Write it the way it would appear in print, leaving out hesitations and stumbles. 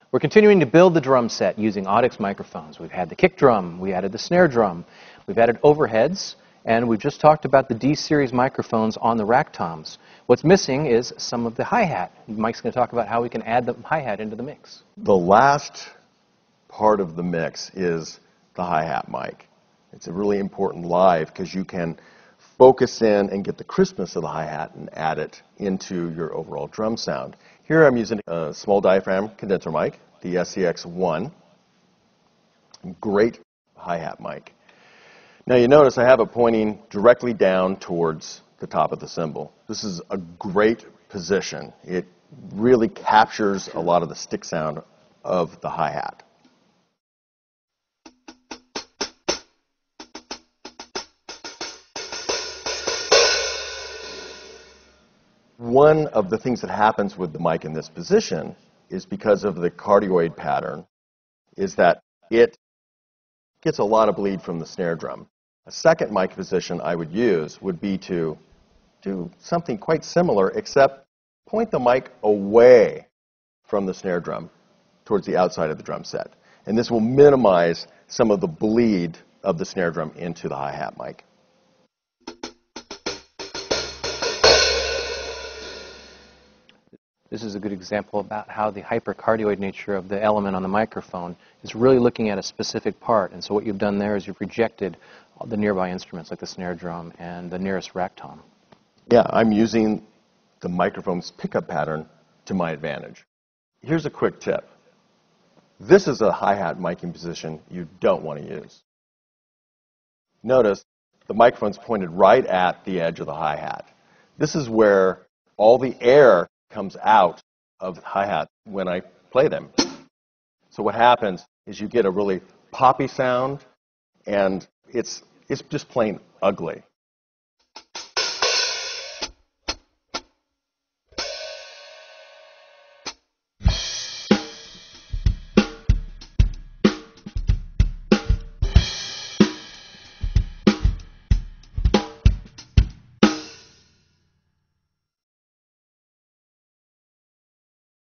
We're continuing to build the drum set using Audix microphones. We've had the kick drum, we added the snare drum, we've added overheads, and we've just talked about the D-series microphones on the rack toms. What's missing is some of the hi-hat. Mike's going to talk about how we can add the hi-hat into the mix. The last part of the mix is the hi-hat mic. It's a really important live because you can focus in and get the crispness of the hi-hat and add it into your overall drum sound. Here I'm using a small diaphragm condenser mic, the SCX1. Great hi-hat mic. Now you notice I have it pointing directly down towards the top of the cymbal. This is a great position. It really captures a lot of the stick sound of the hi-hat. One of the things that happens with the mic in this position is because of the cardioid pattern, is that it gets a lot of bleed from the snare drum. A second mic position I would use would be to do something quite similar, except point the mic away from the snare drum towards the outside of the drum set. And this will minimize some of the bleed of the snare drum into the hi-hat mic. This is a good example about how the hypercardioid nature of the element on the microphone is really looking at a specific part. And so what you've done there is you've rejected the nearby instruments like the snare drum and the nearest rack tom. Yeah, I'm using the microphone's pickup pattern to my advantage. Here's a quick tip. This is a hi-hat miking position you don't want to use. Notice the microphone's pointed right at the edge of the hi-hat. This is where all the air comes out of the hi-hat when I play them. So what happens is you get a really poppy sound, and it's just plain ugly.